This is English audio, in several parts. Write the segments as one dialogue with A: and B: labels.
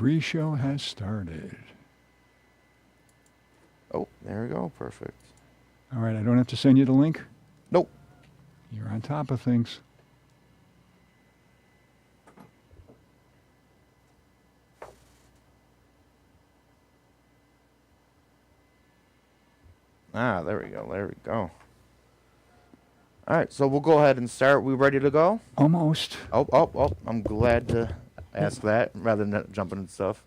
A: pre-show has started.
B: Oh, there we go. Perfect.
A: All right, I don't have to send you the link?
B: Nope.
A: You're on top of things.
B: Ah, there we go. There we go. All right, so we'll go ahead and start. We ready to go?
A: Almost.
B: Oh. I'm glad to ask that rather than jumping into stuff.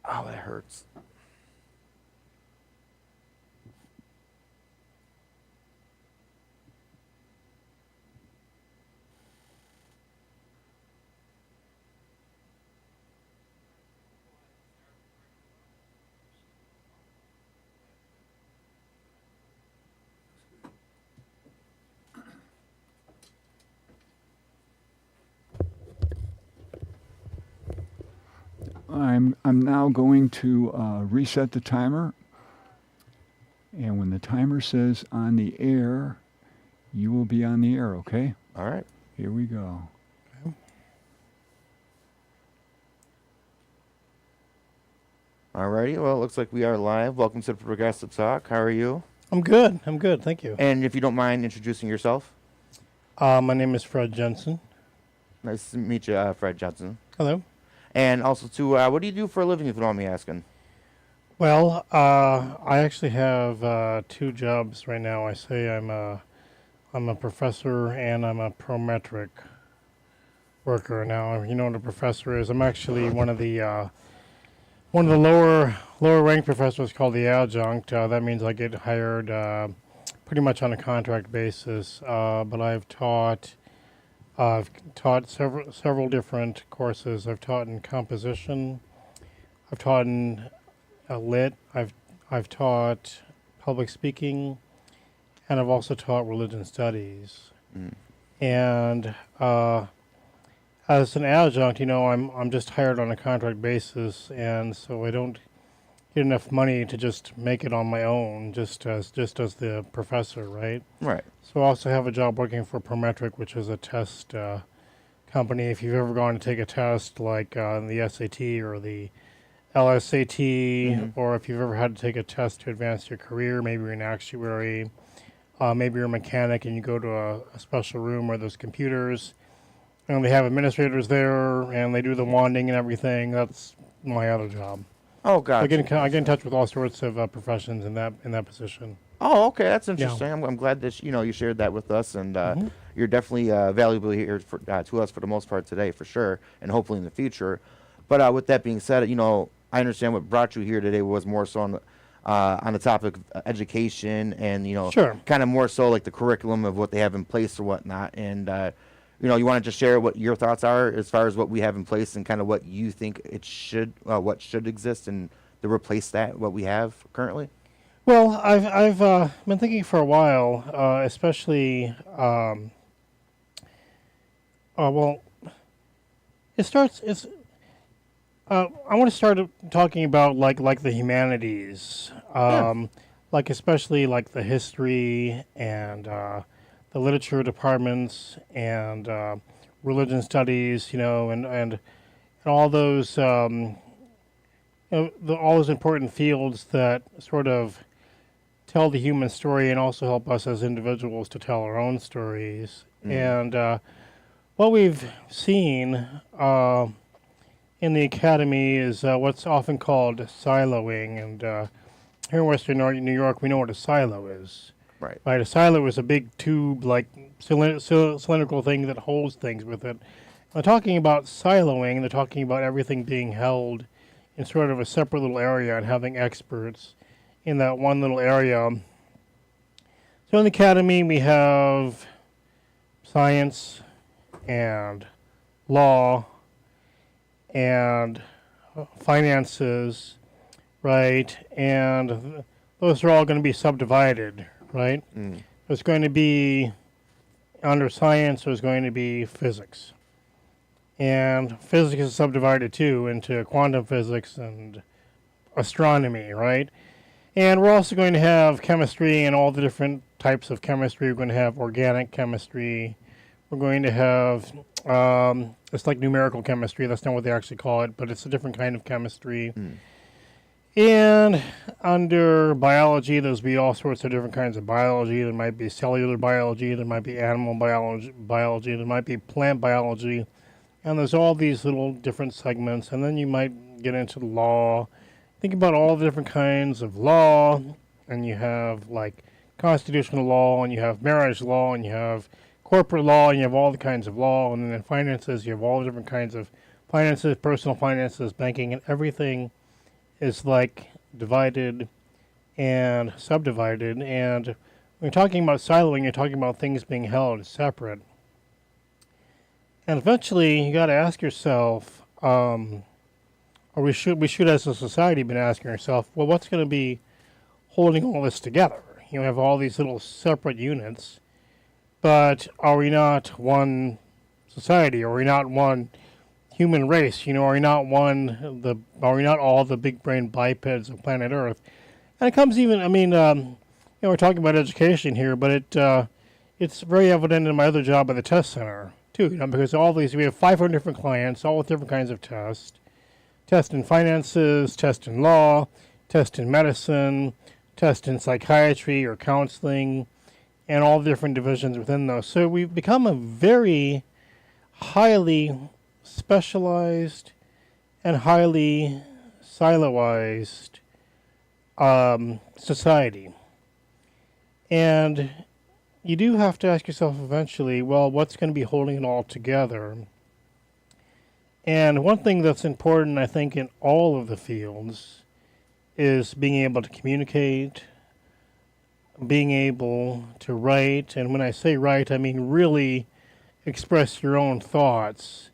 B: Oh, that hurts.
A: I'm now going to reset the timer. And when the timer says on the air, you will be on the air, okay?
B: All right.
A: Here we go.
B: Alrighty, well, it looks like we are live. Welcome to the Progressive Talk. How are you?
C: I'm good. Thank you.
B: And if you don't mind introducing yourself.
C: My name is Fred Jensen.
B: Nice to meet you, Fred Johnson.
C: Hello.
B: And also, too, what do you do for a living, if you don't mind me asking?
C: Well, I actually have 2 jobs right now. I say I'm a professor and I'm a prometric worker. Now, you know what a professor is. I'm actually one of the lower ranked professors called the adjunct. That means I get hired pretty much on a contract basis. But I've taught several different courses. I've taught in composition. I've taught in lit. I've taught public speaking, and I've also taught religion studies.
B: Mm.
C: And as an adjunct, you know, I'm just hired on a contract basis, and so I don't get enough money to just make it on my own, just as the professor, right?
B: Right.
C: So I also have a job working for Prometric, which is a test company. If you've ever gone to take a test like the SAT or the LSAT, or if you've ever had to take a test to advance your career, maybe you're an actuary, maybe you're a mechanic and you go to a special room where there's computers and they have administrators there and they do the wanding and everything. That's my other job.
B: Oh, gotcha.
C: I get in touch with all sorts of professions in that position.
B: Oh, okay, that's interesting.
C: Yeah.
B: I'm glad that you shared that with us, and you're definitely valuable here to us for the most part today, for sure, and hopefully in the future. But with that being said, I understand what brought you here today was more so on the topic of education, and
C: Sure.
B: kind of more so like the curriculum of what they have in place or whatnot, and you want to just share what your thoughts are as far as what we have in place and kind of what you think what should exist and to replace what we have currently.
C: Well, I've been thinking for a while, especially. Well, it starts. I want to start talking about like the humanities, like especially like the history and the literature departments and religion studies, and all those all those important fields that sort of tell the human story and also help us as individuals to tell our own stories. And what we've seen in the academy is what's often called siloing. And here in Western New York, we know what a silo is.
B: Right.
C: Right. A silo is a big tube, like cylindrical thing that holds things with it. They're talking about siloing. They're talking about everything being held in sort of a separate little area and having experts in that one little area. So in the academy, we have science and law and finances, right? And those are all going to be subdivided, right? There's going to be, under science, there's going to be physics. And physics is subdivided too into quantum physics and astronomy, right? And we're also going to have chemistry and all the different types of chemistry. We're going to have organic chemistry. We're going to have, it's like numerical chemistry. That's not what they actually call it, but it's a different kind of chemistry. And under biology, there's be all sorts of different kinds of biology. There might be cellular biology, there might be animal biology, there might be plant biology, and there's all these little different segments. And then you might get into law. Think about all the different kinds of law, and you have like constitutional law, and you have marriage law, and you have corporate law, and you have all the kinds of law. And then in finances, you have all the different kinds of finances, personal finances, banking, and everything is like divided and subdivided. And when you're talking about siloing, you're talking about things being held separate. And eventually, you got to ask yourself, or we should as a society been asking ourselves, well, what's going to be holding all this together? You have all these little separate units, but are we not one society? Are we not one human race? Are we not are we not all the big brain bipeds of planet Earth? And it comes even, we're talking about education here, but it's very evident in my other job at the test center too, because all these, we have 500 different clients, all with different kinds of tests. Test in finances, test in law, test in medicine, test in psychiatry or counseling, and all the different divisions within those. So we've become a very highly specialized and highly siloized society. And you do have to ask yourself eventually, well, what's going to be holding it all together? And one thing that's important, I think, in all of the fields is being able to communicate, being able to write. And when I say write, I mean really express your own thoughts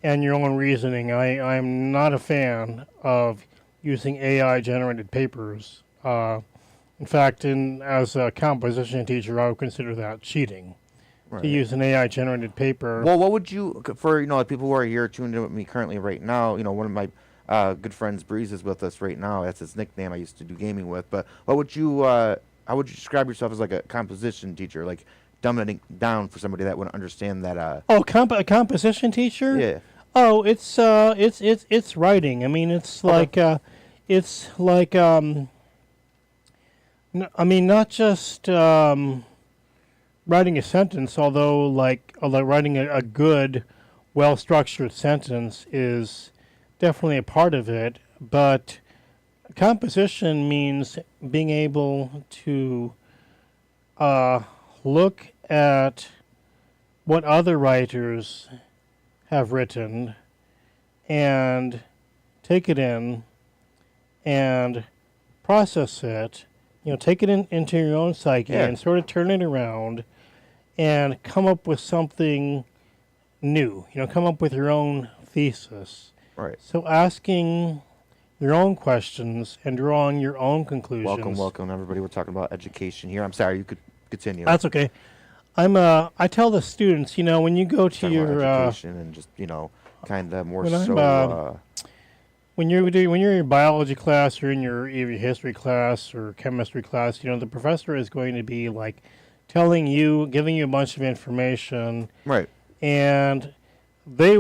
C: and your own reasoning. I'm not a fan of using AI-generated papers. In fact, as a composition teacher, I would consider that cheating. Right. To use an AI-generated paper.
B: Well, what would you, for people who are here tuned in with me currently right now, one of my good friends, Breeze, is with us right now. That's his nickname I used to do gaming with. But what would you, how would you describe yourself as like a composition teacher? Like dumbing it down for somebody that wouldn't understand that.
C: A composition teacher?
B: Yeah.
C: Oh, it's writing. I mean, it's like not just writing a sentence, although like writing a good, well-structured sentence is definitely a part of it. But composition means being able to look at what other writers have written and take it in and process it, take it into your own psyche and sort of turn it around and come up with something new, come up with your own thesis.
B: Right.
C: So asking your own questions and drawing your own conclusions.
B: Welcome, everybody. We're talking about education here. I'm sorry, you could continue.
C: That's okay. I tell the students, when you go to your
B: education and just kind of more
C: when you're in your biology class or in your history class or chemistry class, the professor is going to be like telling you, giving you a bunch of information,
B: right?
C: And they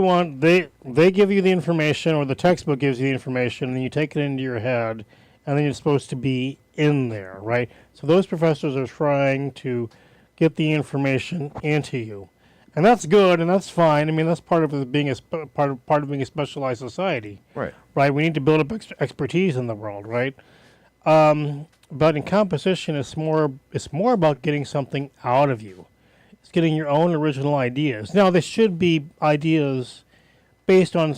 C: give you the information, or the textbook gives you the information, and then you take it into your head, and then you're supposed to be in there, right? So those professors are trying to get the information into you, and that's good and that's fine. I mean, that's part of being part of being a specialized society,
B: right?
C: Right. We need to build up expertise in the world, right? But in composition, it's more about getting something out of you. It's getting your own original ideas. Now, they should be ideas based on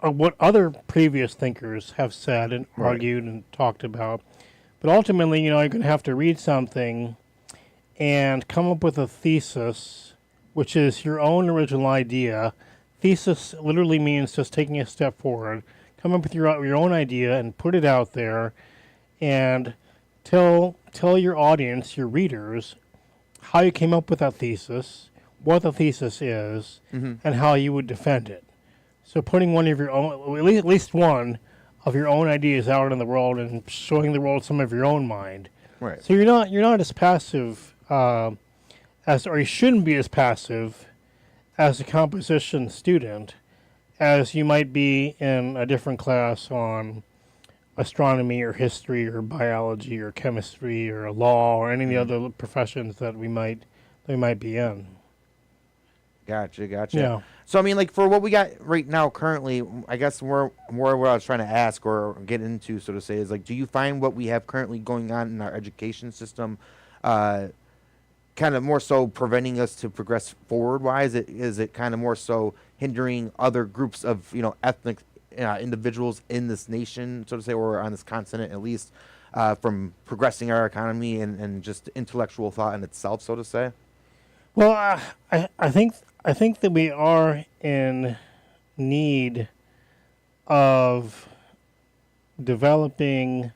C: what other previous thinkers have said and argued and talked about. But ultimately, you're going to have to read something and come up with a thesis, which is your own original idea. Thesis literally means just taking a step forward. Come up with your own idea and put it out there, and tell your audience, your readers, how you came up with that thesis, what the thesis is, and how you would defend it. So putting one of your own, at least one of your own ideas out in the world and showing the world some of your own mind.
B: Right.
C: So you're not as passive or you shouldn't be as passive as a composition student as you might be in a different class on astronomy or history or biology or chemistry or law or any of the other professions that we might be in.
B: Gotcha.
C: Yeah.
B: So I mean, like for what we got right now, currently, I guess more what I was trying to ask or get into, so to say, is like, do you find what we have currently going on in our education system, kind of more so preventing us to progress forward? Why is it kind of more so hindering other groups of ethnic individuals in this nation, so to say, or on this continent at least, from progressing our economy and just intellectual thought in itself, so to say?
C: Well, I think that we are in need of developing.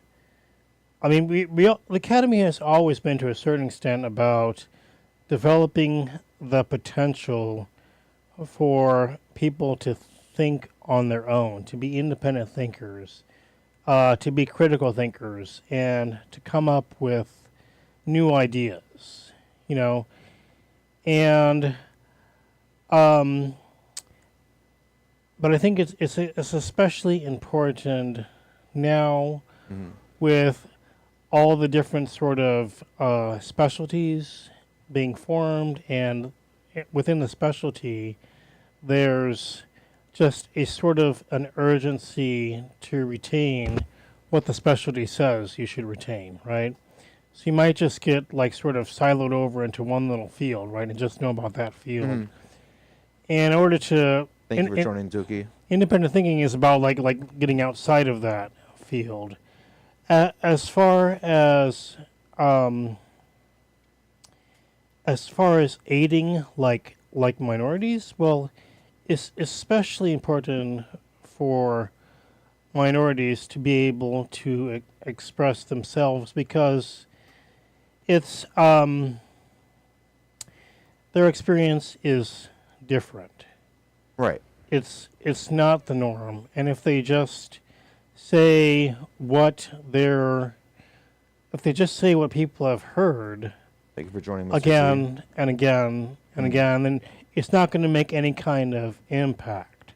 C: I mean, the academy has always been to a certain extent about developing the potential for people to think on their own, to be independent thinkers, to be critical thinkers, and to come up with new ideas. And but I think it's especially important now with all the different sort of specialties being formed, and within the specialty, there's just a sort of an urgency to retain what the specialty says you should retain, right? So you might just get like sort of siloed over into one little field, right, and just know about that field. And in order to
B: Thank you for joining, Dookie.
C: independent thinking is about like getting outside of that field. As far as aiding like minorities, well, it's especially important for minorities to be able to express themselves, because it's their experience is different.
B: Right.
C: It's not the norm, and if they just say what people have heard
B: Thank you for joining me
C: again and again and again, then it's not going to make any kind of impact,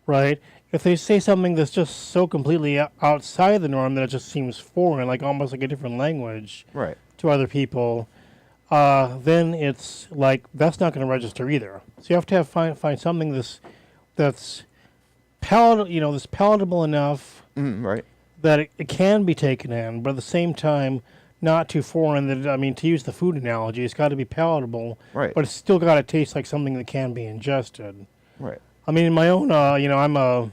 C: right? If they say something that's just so completely outside the norm that it just seems foreign, like almost like a different language,
B: right,
C: to other people, then it's like that's not going to register either. So you have to find something that's palatable enough
B: right,
C: that it can be taken in, but at the same time not too foreign. To use the food analogy, it's got to be palatable,
B: right,
C: but it's still got to taste like something that can be ingested.
B: right.
C: I mean, in my own, I'm a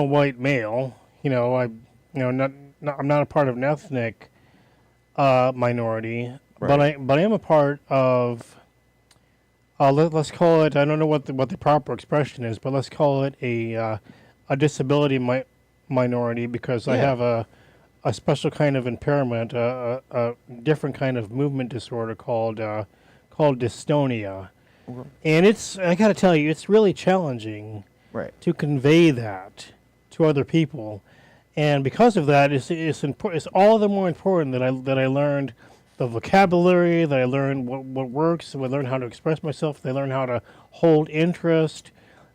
C: white male. I'm not a part of an ethnic minority,
B: Right.
C: but I am a part of. Let's call it. I don't know what the proper expression is, but let's call it a disability minority, because I have a special kind of impairment, a different kind of movement disorder called dystonia.
B: Okay.
C: And I got to tell you, it's really challenging
B: Right.
C: to convey that to other people. And because of that, it's all the more important that I learned the vocabulary, that I learned what works, that I learned how to express myself, that I learned how to hold interest,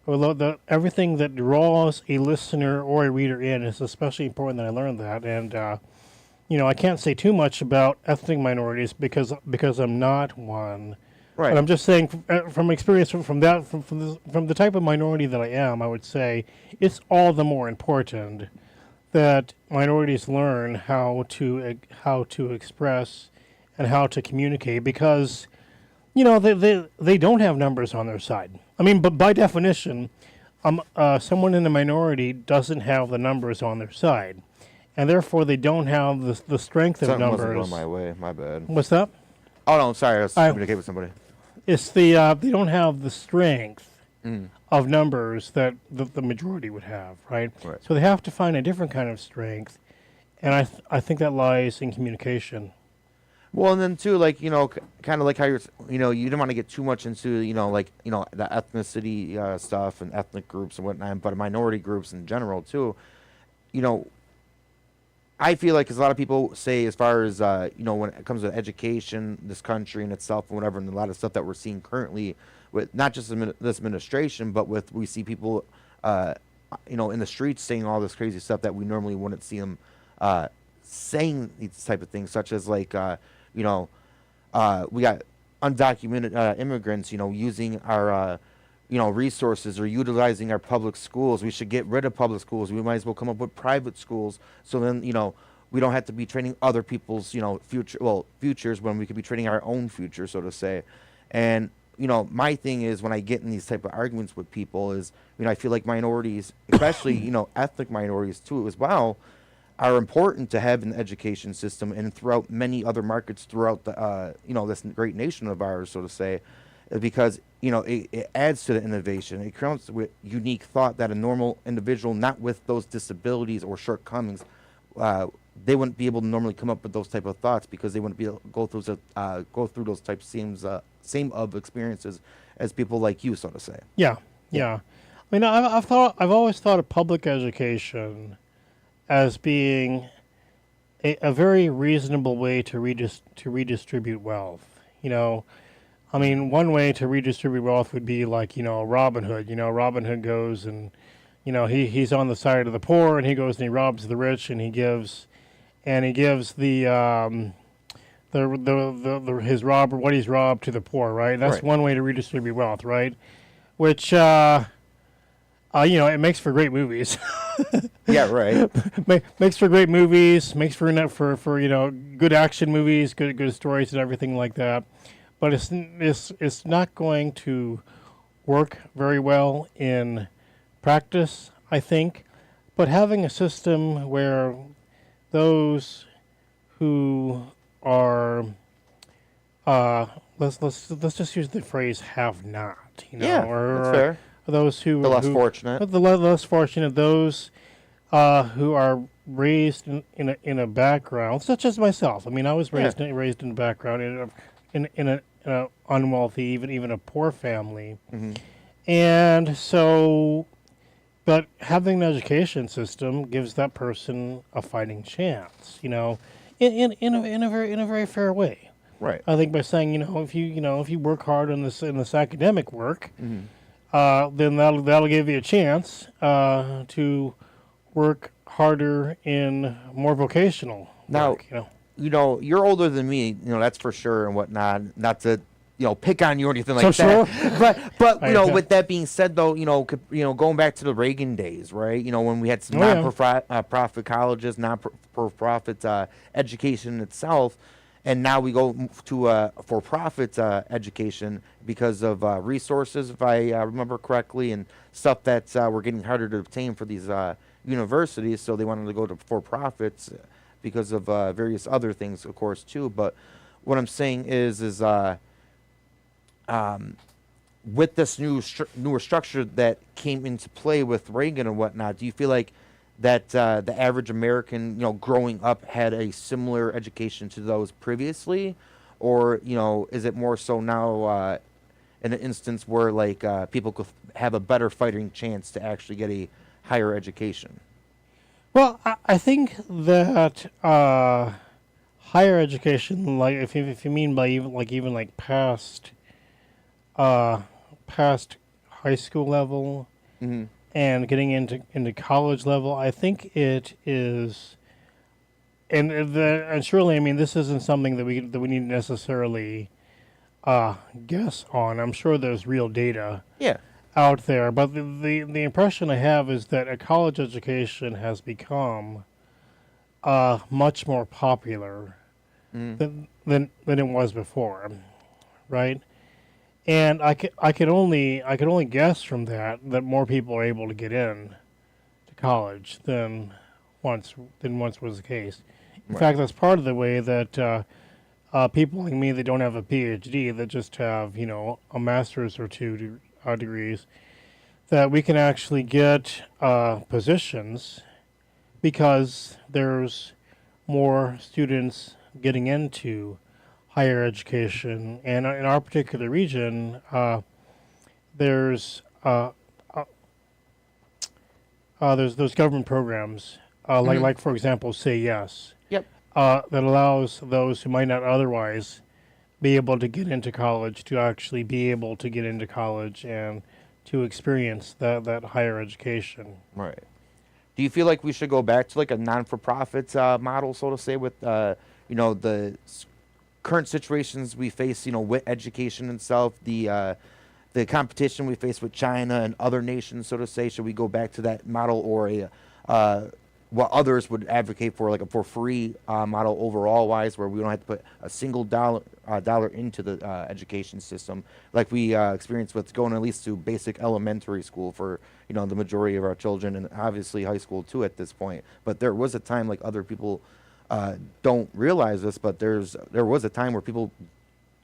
C: everything that draws a listener or a reader in is especially important that I learned that. And I can't say too much about ethnic minorities because I'm not one.
B: Right.
C: But I'm just saying from experience from the type of minority that I am, I would say it's all the more important that minorities learn how to express and how to communicate, because they don't have numbers on their side. I mean, but by definition, someone in a minority doesn't have the numbers on their side, and therefore they don't have the strength of
B: Something
C: numbers.
B: wasn't going my way. My bad.
C: What's that?
B: Oh no, sorry. I was communicating with somebody.
C: It's they don't have the strength of numbers that the majority would have, right?
B: Right.
C: So they have to find a different kind of strength, and I think that lies in communication.
B: Well, and then too, like kind of like how you didn't want to get too much into the ethnicity stuff and ethnic groups and whatnot, but minority groups in general too. I feel like, because a lot of people say, as far as when it comes to education, this country in itself and whatever, and a lot of stuff that we're seeing currently with not just this administration, but with we see people, in the streets saying all this crazy stuff that we normally wouldn't see them saying these type of things, such as like, we got undocumented immigrants, using our, resources or utilizing our public schools. We should get rid of public schools. We might as well come up with private schools. So then, we don't have to be training other people's, futures when we could be training our own future, so to say. And, my thing is when I get in these type of arguments with people is, I feel like minorities, especially, ethnic minorities too as well, are important to have in the education system and throughout many other markets throughout the, this great nation of ours, so to say, because, it adds to the innovation. It comes with unique thought that a normal individual, not with those disabilities or shortcomings, they wouldn't be able to normally come up with those type of thoughts because they wouldn't be able to go through those types same of experiences as people like you, so to say.
C: Yeah. I mean, I've always thought of public education as being a very reasonable way to redistribute wealth. I mean, one way to redistribute wealth would be like, Robin Hood. Robin Hood goes and, he's on the side of the poor and he goes and he robs the rich and he gives the his robber what he's robbed to the poor, right? That's
B: Right.
C: one way to redistribute wealth, right? Which, it makes for great movies.
B: Yeah, right.
C: Makes for great movies. Makes for good action movies, good stories and everything like that. But it's not going to work very well in practice, I think. But having a system where those who are let's just use the phrase have not,
B: That's fair.
C: those who
B: The less fortunate.
C: the less fortunate, those who are raised in a background such as myself. I mean, I was raised in a background in a unwealthy, even a poor family, and so. But having an education system gives that person a fighting chance, in a very fair way.
B: Right.
C: I think by saying, if you work hard in this academic work, then that'll give you a chance to work harder in more vocational
B: Now,
C: work.
B: You're older than me, that's for sure and whatnot. Not to, pick on you or anything
C: So
B: like that.
C: sure.
B: But
C: I-
B: with that being said, though, going back to the Reagan days, right? When we had some
C: Oh, yeah.
B: non-profit colleges, non-for-profit education itself, and now we go to for-profit education because of resources, if I remember correctly, and stuff that were getting harder to obtain for these universities. So they wanted to go to for-profits because of various other things, of course, too. But what I'm saying is with this newer structure that came into play with Reagan and whatnot, do you feel like that the average American, growing up had a similar education to those previously? Or, is it more so now in an instance where, like, people could have a better fighting chance to actually get a higher education?
C: Well, I think that higher education, like if you mean by even past high school level and getting into college level, I think it is, and surely, I mean, this isn't something that we need to necessarily guess on. I'm sure there's real data
B: Yeah.
C: out there, but the impression I have is that a college education has become much more popular than it was before, right? And I could only guess from that more people are able to get in to college than once was the case. In fact, that's part of the way that people like me that don't have a PhD, that just have a master's or two degrees, that we can actually get positions because there's more students getting into higher education, and in our particular region, there's those government programs, like for example, Say Yes,
B: Yep.
C: that allows those who might not otherwise be able to get into college, to actually be able to get into college and to experience that higher education.
B: Right. Do you feel like we should go back to like a non-for-profit model, so to say, with the current situations we face, with education itself, the competition we face with China and other nations, so to say? Should we go back to that model, or what others would advocate for, like a for free model overall wise, where we don't have to put a single dollar into the education system, like we experience with going at least to basic elementary school for the majority of our children, and obviously high school too at this point. But there was a time, like other people don't realize this, but there was a time where people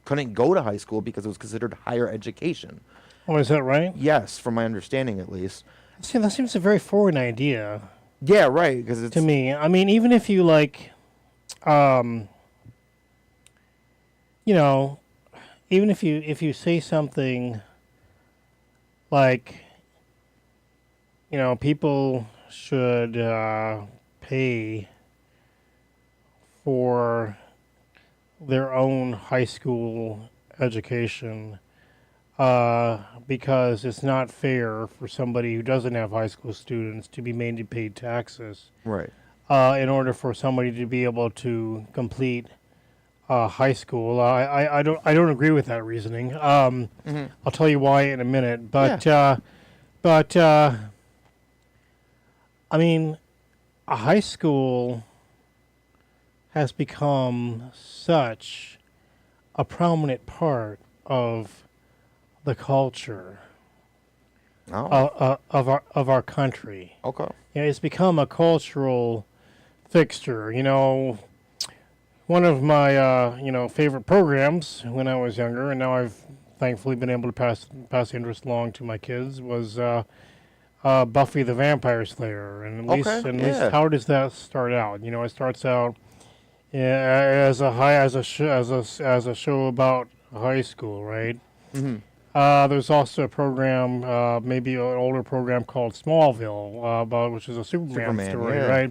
B: couldn't go to high school because it was considered higher education.
C: Oh, is that right?
B: Yes, from my understanding at least.
C: See, that seems a very foreign idea
B: Yeah, right. Because it's
C: to me. I mean, even if you um, you know, even if you say something like, people should pay for their own high school education because it's not fair for somebody who doesn't have high school students to be made to pay taxes
B: right.
C: in order for somebody to be able to complete high school. I don't agree with that reasoning. I'll tell you why in a minute. But I mean, a high school has become such a prominent part of the culture
B: Oh,
C: of our country.
B: okay.
C: It's become a cultural fixture. One of my favorite programs when I was younger, and now I've thankfully been able to pass the interest along to my kids, was Buffy the Vampire Slayer. And at least how does that start out? It starts out as a show about high school, right?
B: Mm-hmm.
C: There's also a program, maybe an older program called Smallville, which is a Superman story,
B: yeah.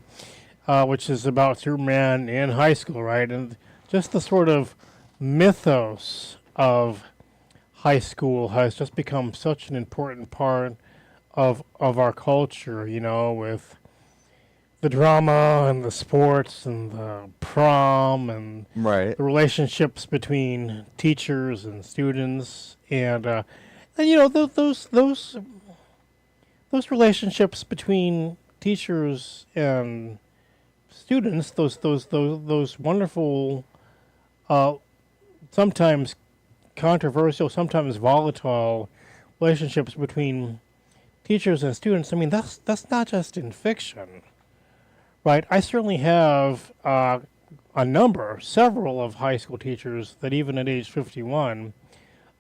C: right? Which is about Superman in high school, right? And just the sort of mythos of high school has just become such an important part of our culture, with the drama and the sports and the prom and
B: Right.
C: the relationships between teachers and students, and those relationships between teachers and students, those wonderful, sometimes controversial, sometimes volatile relationships between teachers and students. I mean, that's not just in fiction. Right. I certainly have several of high school teachers that even at age 51,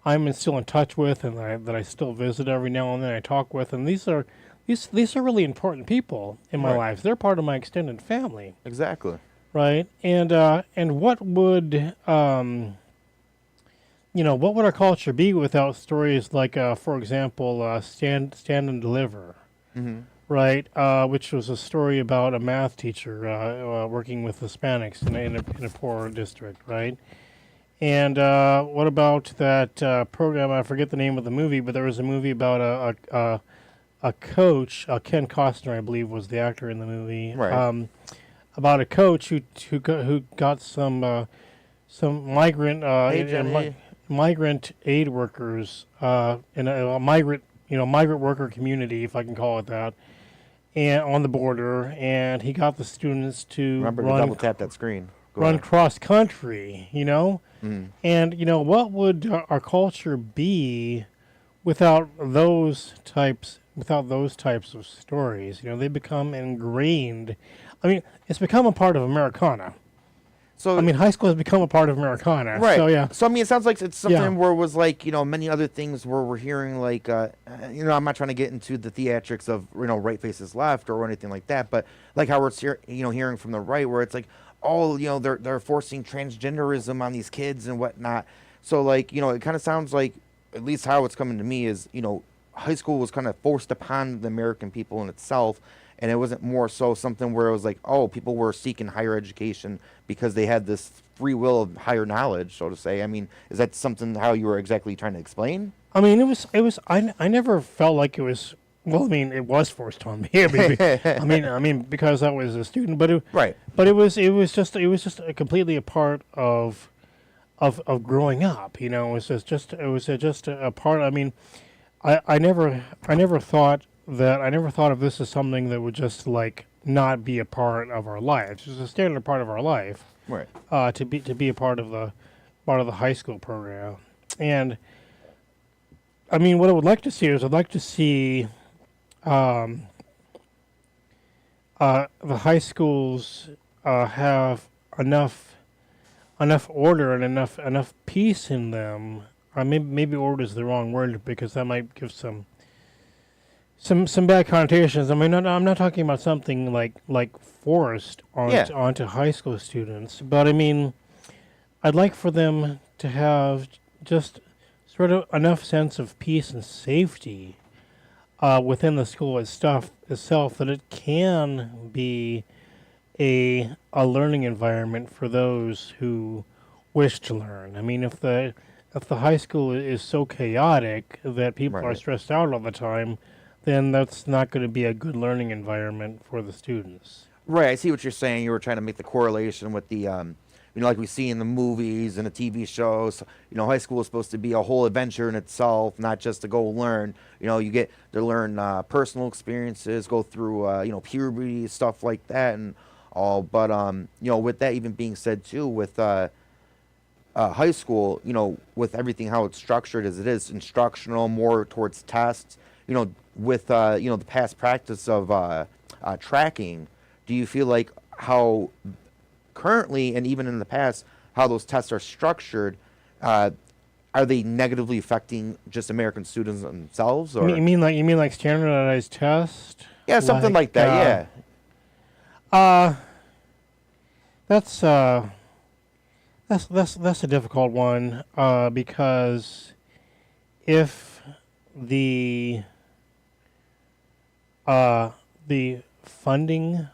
C: I'm still in touch with, and that I still visit every now and then. I talk with, and these are really important people in my
B: Right.
C: life. They're part of my extended family.
B: Exactly.
C: Right. And what would what would our culture be without stories like, for example, Stand and Deliver?
B: Mm-hmm.
C: Right, which was a story about a math teacher working with Hispanics in a poor district, right? And what about that program? I forget the name of the movie, but there was a movie about a coach. Ken Costner, I believe, was the actor in the movie.
B: Right.
C: About a coach who got some migrant migrant aid workers in a migrant worker community, if I can call it that, and on the border, and he got the students to
B: Remember to double tap that screen. Go
C: run
B: ahead.
C: cross country,
B: Mm.
C: and what would our culture be without those types of stories? They become ingrained. I mean, it's become a part of Americana.
B: So
C: I mean, high school has become a part of Americana.
B: right.
C: So yeah.
B: So I mean, it sounds like it's something
C: Yeah.
B: where it was like many other things where we're hearing like I'm not trying to get into the theatrics of right faces left or anything like that, but like how we're hearing from the right where it's like they're forcing transgenderism on these kids and whatnot. So like it kind of sounds like, at least how it's coming to me is high school was kind of forced upon the American people in itself. and it wasn't more so something where it was like, oh, people were seeking higher education because they had this free will of higher knowledge, so to say. I mean, is that something how you were exactly trying to explain?
C: I mean, I never felt like it was. Well, I mean, it was forced on me. I mean, because I was a student,
B: Right.
C: but it was just completely a part of growing up. You know, it was just a part. I mean, I never thought of this as something that would just like not be a part of our life. It's a standard part of our life.
B: Right.
C: To be a part of the high school program. And I mean, what I would like to see is I'd like to see the high schools have enough order and enough peace in them. Maybe order is the wrong word because that might give some bad connotations. I mean, I'm not talking about something like forced onto high school students, but I mean, I'd like for them to have just sort of enough sense of peace and safety within the school itself that it can be a learning environment for those who wish to learn. I mean, if the high school is so chaotic that people are stressed out all the time, then that's not going to be a good learning environment for the students.
B: Right, I see what you're saying. You were trying to make the correlation with the, like we see in the movies and the TV shows. High school is supposed to be a whole adventure in itself, not just to go learn. You get to learn personal experiences, go through, puberty, stuff like that, and all. But with that even being said too, with high school, with everything how it's structured as it is, instructional, more towards tests. With the past practice of tracking, do you feel like how currently and even in the past how those tests are structured, are they negatively affecting just American students themselves? Or
C: You mean like standardized test?
B: yeah, something like that.
C: That's a difficult one because if the funding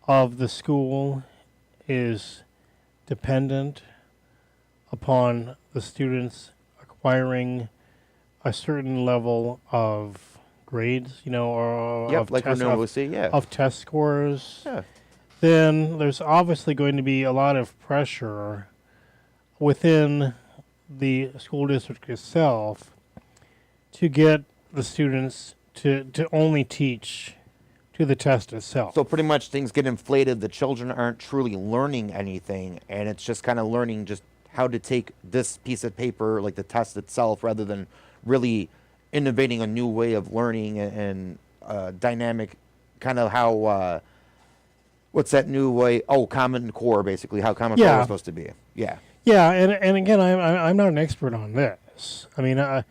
C: of the school is dependent upon the students acquiring a certain level of grades, or
B: Yep, like we normally see,
C: of test scores,
B: Yeah.
C: then there's obviously going to be a lot of pressure within the school district itself to get the students to only teach to the test itself.
B: So pretty much things get inflated. The children aren't truly learning anything, and it's just kind of learning just how to take this piece of paper, like the test itself, rather than really innovating a new way of learning and dynamic, kind of how, what's that new way? Oh, Common Core, basically, how Common Core is supposed to be. Yeah.
C: Yeah, and again, I'm not an expert on this. I mean, I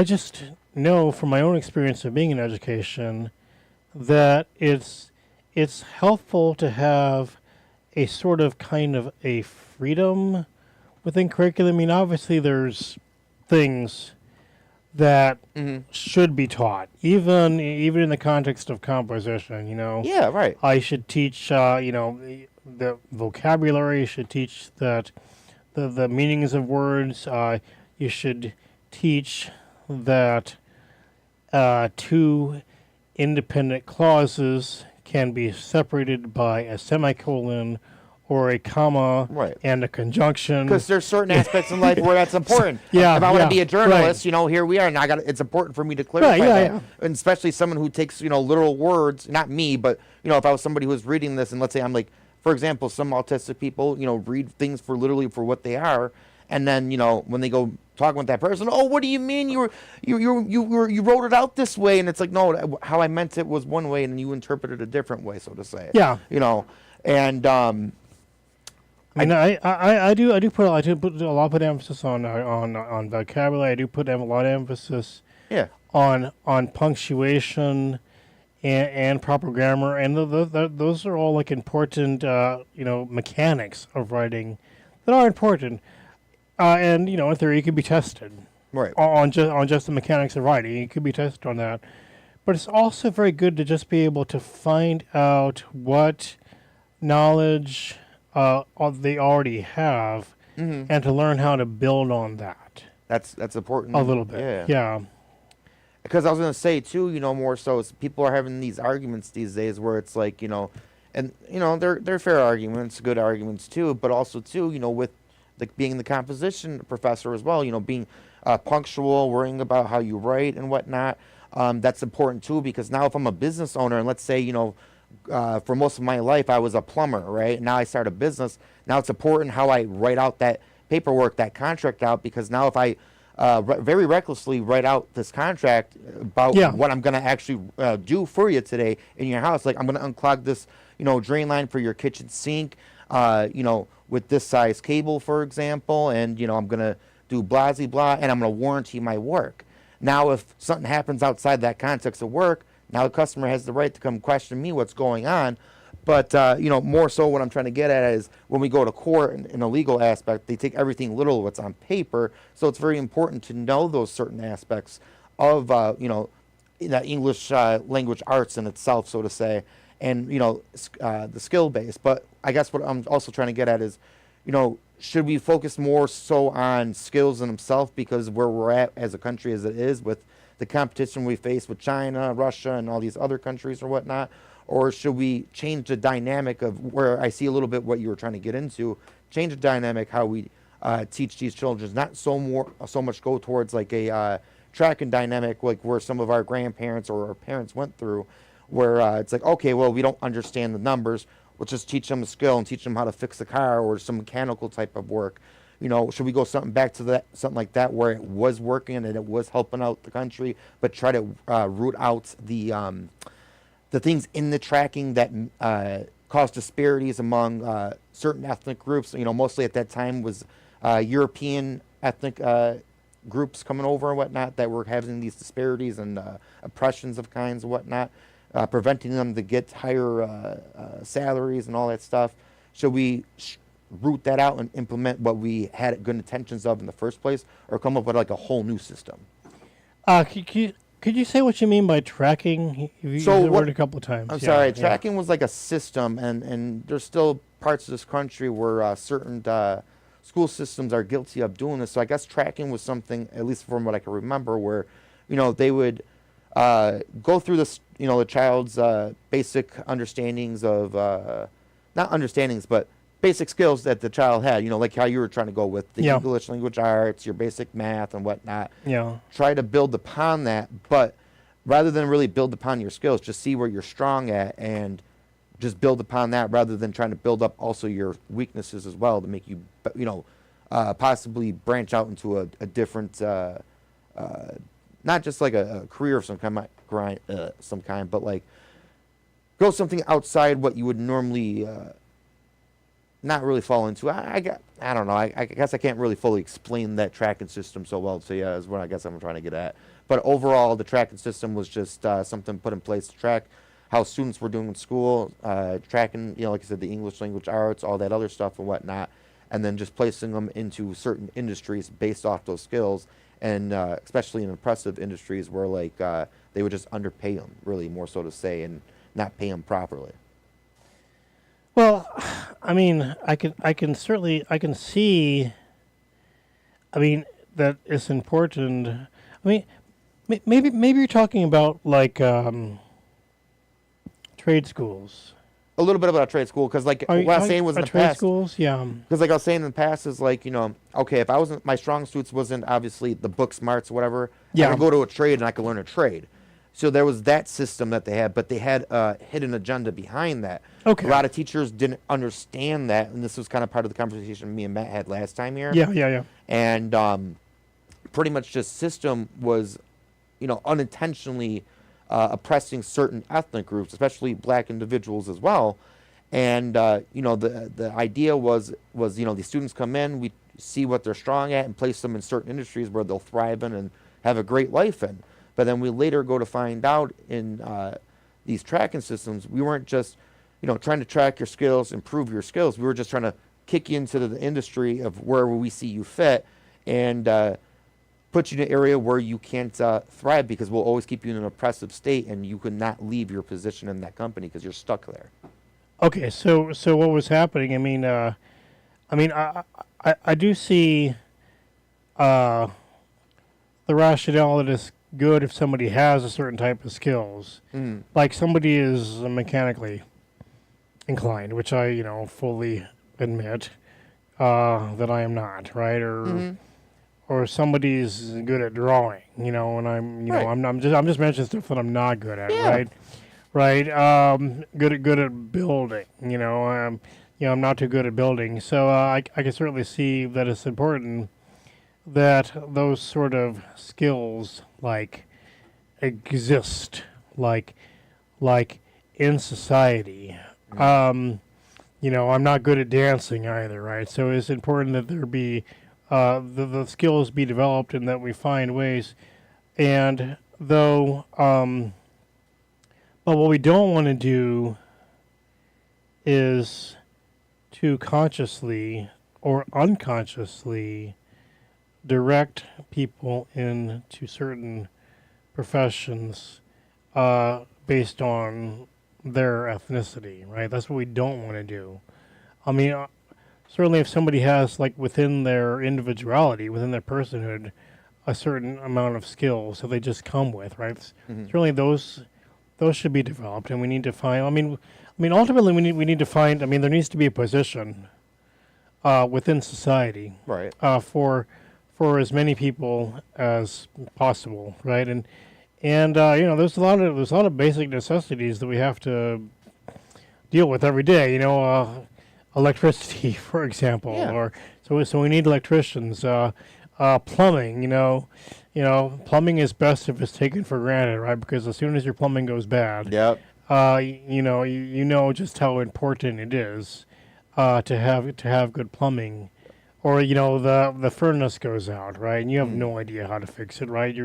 C: just know from my own experience of being in education that it's helpful to have a sort of kind of a freedom within curriculum. I mean, obviously there's things that should be taught, even in the context of composition.
B: Yeah, right.
C: I should teach, the vocabulary. Should teach that the meanings of words. You should teach that two independent clauses can be separated by a semicolon or a comma and a conjunction.
B: Because there's certain aspects in life where that's important. If I want to be a journalist, here we are, and it's important for me to clarify that. And especially someone who takes, literal words, not me, but, if I was somebody who was reading this, and let's say I'm like, for example, some autistic people, read things for literally for what they are, and then, when they go talking with that person, oh, what do you mean you wrote it out this way? And it's like, no, how I meant it was one way, and you interpreted it a different way, so to say.
C: Yeah.
B: And
C: I do put a lot of emphasis on vocabulary. I do put a lot of emphasis on punctuation and proper grammar, and those are all like important mechanics of writing that are important. And in theory, it could be tested
B: right
C: on just the mechanics of writing. It could be tested on that, But it's also very good to just be able to find out what knowledge they already have,
B: Hmm.
C: and to learn how to build on that
B: That's important.
C: a little bit.
B: Yeah.
C: Yeah.
B: Because I was gonna say too, more so is people are having these arguments these days where it's like, and they're fair arguments, good arguments too, but also too, with like being the composition professor as well, being punctual, worrying about how you write and whatnot. That's important too, because now if I'm a business owner and let's say, for most of my life I was a plumber, right? Now I start a business. Now it's important how I write out that paperwork, that contract out, because now if I very recklessly write out this contract about
C: Yeah.
B: what I'm going to actually do for you today in your house. Like I'm going to unclog this, drain line for your kitchen sink, with this size cable, for example, and I'm going to do blah, blah, blah, and I'm going to warranty my work. Now, if something happens outside that context of work, now the customer has the right to come question me what's going on. But, more so what I'm trying to get at is when we go to court in a legal aspect, they take everything literal what's on paper. So it's very important to know those certain aspects of, that English language arts in itself, so to say, and, the skill base. But I guess what I'm also trying to get at is, should we focus more so on skills in themselves because where we're at as a country as it is with the competition we face with China, Russia, and all these other countries or whatnot? Or should we change the dynamic of where I see a little bit what you were trying to get into, change the dynamic how we teach these children, not so much go towards like a tracking dynamic like where some of our grandparents or our parents went through, where it's like, okay, well, we don't understand the numbers, let's just teach them a skill and teach them how to fix a car or some mechanical type of work. Should we go back to something like that where it was working and it was helping out the country, but try to root out the things in the tracking that cause disparities among certain ethnic groups. Mostly at that time was European ethnic groups coming over and whatnot that were having these disparities and oppressions of kinds and whatnot, preventing them to get higher salaries and all that stuff. Should we root that out and implement what we had good intentions of in the first place, or come up with like a whole new system?
C: Could you say what you mean by tracking? You used the word a couple of times.
B: I'm sorry. Tracking was like a system, and there's still parts of this country where certain school systems are guilty of doing this. So I guess tracking was something, at least from what I can remember, where they would go through this, the child's basic understandings of not understandings, but basic skills that the child had, like how you were trying to go with the English language arts, your basic math and whatnot.
C: Yeah.
B: Try to build upon that, but rather than really build upon your skills, just see where you're strong at and just build upon that rather than trying to build up also your weaknesses as well to make you, possibly branch out into a different, not just like a career of some kind, but like go something outside what you would normally not really fall into. I don't know. I guess I can't really fully explain that tracking system so well. So yeah, is what I guess I'm trying to get at. But overall, the tracking system was just something put in place to track how students were doing in school, tracking, like I said, the English language arts, all that other stuff and whatnot, and then just placing them into certain industries based off those skills, and especially in impressive industries where like they would just underpay them, really more so to say, and not pay them properly.
C: Well, I mean, I can see. I mean, that it's important. I mean, maybe you're talking about like trade schools.
B: A little bit about trade school, because like what I was saying was in the
C: trade
B: past.
C: schools, yeah.
B: Because like I was saying in the past is like, okay, if I wasn't, my strong suits wasn't obviously the book smarts or whatever.
C: Yeah.
B: I could go to a trade and I could learn a trade. So there was that system that they had, but they had a hidden agenda behind that.
C: Okay.
B: A lot of teachers didn't understand that, and this was kind of part of the conversation me and Matt had last time here.
C: Yeah.
B: And pretty much this system was, unintentionally oppressing certain ethnic groups, especially black individuals as well. And the idea was these students come in, we see what they're strong at, and place them in certain industries where they'll thrive in and have a great life in. But then we later go to find out in these tracking systems, we weren't just, trying to track your skills, improve your skills. We were just trying to kick you into the industry of wherever we see you fit, and put you in an area where you can't thrive because we'll always keep you in an oppressive state and you could not leave your position in that company because you're stuck there.
C: Okay, so what was happening? I do see the rationale that it's good if somebody has a certain type of skills, like somebody is mechanically inclined, which I fully admit that I am not, right? Or somebody's good at drawing, and I'm
B: Right.
C: I'm just mentioning stuff that I'm not good at,
B: Yeah.
C: right? Right. Good at building. I'm not too good at building, so I can certainly see that it's important that those sort of skills like exist, like in society. I'm not good at dancing either, right? So it's important that there be the skills be developed and that we find ways. And though, but what we don't want to do is to consciously or unconsciously direct people into certain professions based on their ethnicity, right? That's what we don't want to do. I mean, certainly if somebody has, like, within their individuality, within their personhood, a certain amount of skills that they just come with, right? Certainly those should be developed, and we need to find. Ultimately, we need to find. There needs to be a position within society,
B: Right.
C: for as many people as possible, right? And there's a lot of basic necessities that we have to deal with every day. Electricity, for example,
B: Yeah.
C: or so we need electricians. Plumbing, plumbing is best if it's taken for granted, right? Because as soon as your plumbing goes bad,
B: Yep.
C: you know just how important it is to have good plumbing. Or the furnace goes out, right? And you have no idea how to fix it, right?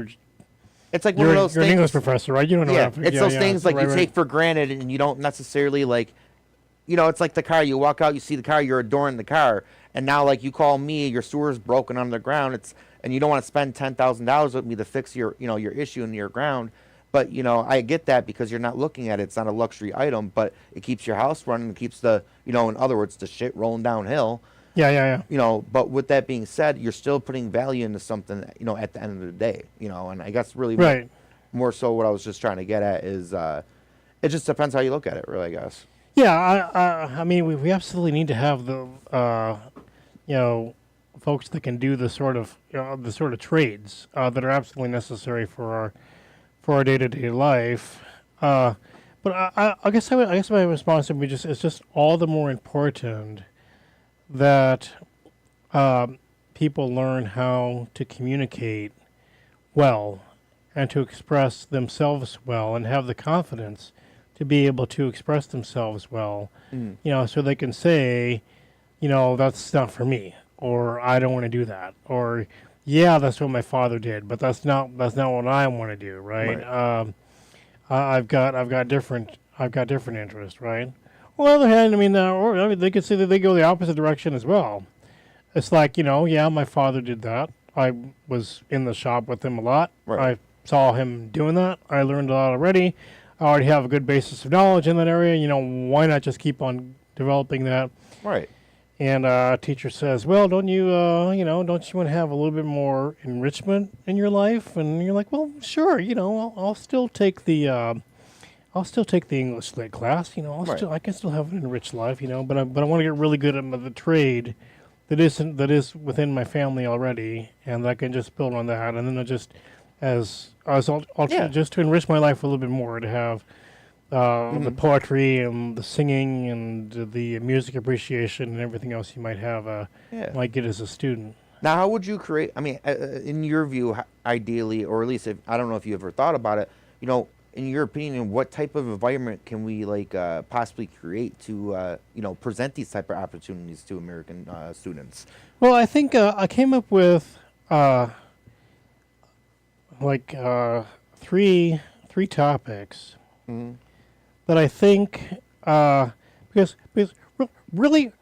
B: It's like one of those
C: You're an
B: things.
C: English professor, right? You don't know
B: Yeah,
C: how to fix it.
B: it's those things like
C: right,
B: you take for granted and you don't necessarily like, it's like the car. You walk out, you see the car, you're adoring the car, and now like you call me, your sewer's broken on the ground. And you don't want to spend $10,000 with me to fix your issue in your ground. But I get that because you're not looking at it. It's not a luxury item, but it keeps your house running. It keeps in other words, the shit rolling downhill.
C: Yeah.
B: But with that being said, you're still putting value into something, at the end of the day, and I guess really
C: Right.
B: more so what I was just trying to get at is it just depends how you look at it, really, I guess.
C: Yeah, we absolutely need to have the folks that can do the sort of trades that are absolutely necessary for our day-to-day life. But I guess my response would be it's just all the more important that people learn how to communicate well and to express themselves well and have the confidence to be able to express themselves well, so they can say, that's not for me, or I don't want to do that, or yeah, that's what my father did, but that's not what I want to do, right? I've got different interests, right? On the other hand, they could say that they go the opposite direction as well. It's like, my father did that. I was in the shop with him a lot.
B: Right.
C: I saw him doing that. I learned a lot already. I already have a good basis of knowledge in that area. Why not just keep on developing that?
B: Right.
C: And teacher says, well, don't you want to have a little bit more enrichment in your life? And you're like, well, sure, I'll still take the English lit class, I can still have an enriched life, but I want to get really good at the trade that is within my family already, and I can just build on that, and then I just just to enrich my life a little bit more, to have the poetry and the singing and the music appreciation and everything else you might have might get as a student.
B: Now, how would you create? In your view, ideally, or at least I don't know if you ever thought about it. In your opinion, what type of environment can we possibly create to present these type of opportunities to American students?
C: Well, I think I came up with three topics that I think because really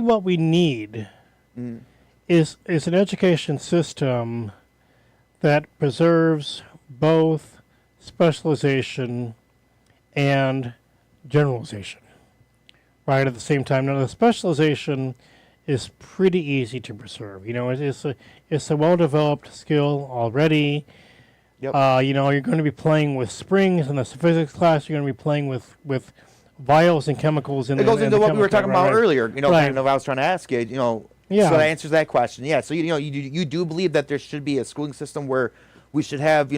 C: what we need is an education system that preserves both specialization and generalization, right, at the same time. Now, the specialization is pretty easy to preserve. It's a well-developed skill already.
B: Yep.
C: You're going to be playing with springs in the physics class. You're going to be playing with vials and chemicals.
B: It goes into what we were talking about earlier.
C: Right.
B: Kind of I was trying to ask you.
C: Yeah.
B: So that answers that question. Yeah. So you do believe that there should be a schooling system where we should have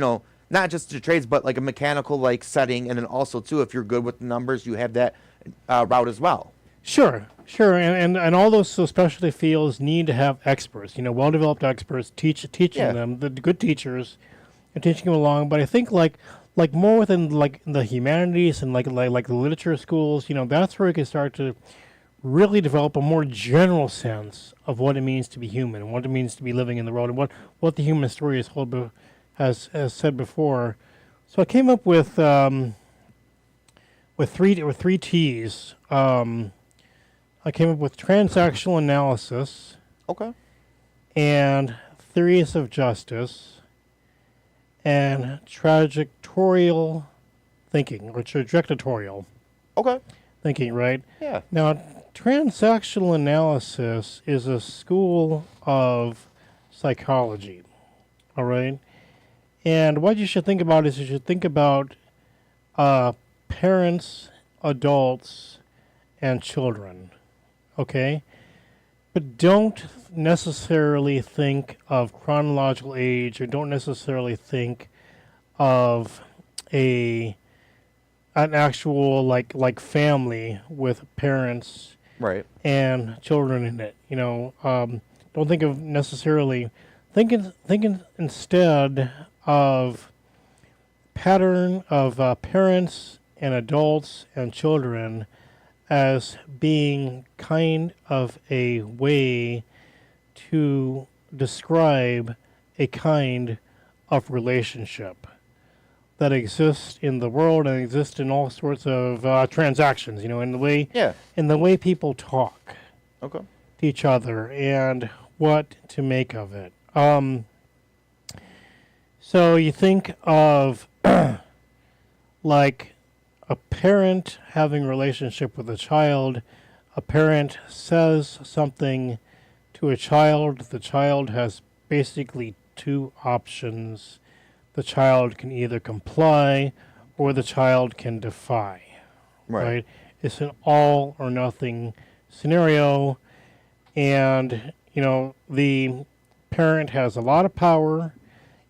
B: not just the trades but like a mechanical like setting, and then also too if you're good with the numbers you have that route as well.
C: Sure, and all those specialty fields need to have experts, well-developed experts teaching them, the good teachers, and teaching them along. But I think like more within like the humanities and like the literature schools, that's where we can start to really develop a more general sense of what it means to be human and what it means to be living in the world and what the human story has said before. So I came up with three T's. I came up with transactional analysis
B: Okay.
C: and theories of justice and trajectorial thinking, or trajectorial
B: Okay.
C: thinking, right?
B: Yeah.
C: Now, transactional analysis is a school of psychology, all right? And what you should think about is you should think about parents, adults, and children, okay? But don't necessarily think of chronological age, or don't necessarily think of an actual like family with parents
B: Right.
C: and children in it. Don't think of necessarily thinking instead of pattern of parents and adults and children as being kind of a way to describe a kind of relationship that exists in the world and exists in all sorts of transactions, in the way people talk
B: Okay.
C: to each other and what to make of it. So you think of like a parent having a relationship with a child. A parent says something to a child. The child has basically two options. The child can either comply or the child can defy. Right? It's an all or nothing scenario. And, the parent has a lot of power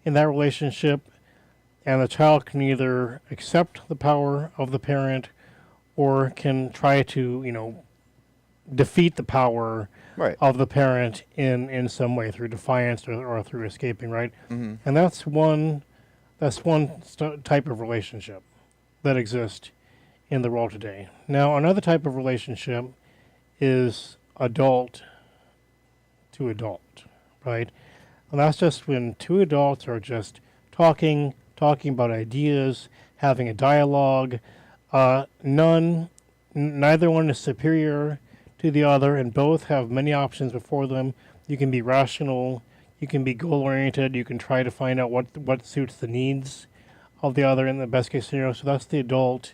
C: in that relationship, and the child can either accept the power of the parent or can try to, defeat the power of the parent in some way through defiance or through escaping, right?
B: Mm-hmm.
C: And that's one type of relationship that exists in the world today. Now, another type of relationship is adult to adult, right? And that's just when two adults are just talking about ideas, having a dialogue. Neither one is superior to the other, and both have many options before them. You can be rational, you can be goal-oriented, you can try to find out what suits the needs of the other in the best case scenario. So that's the adult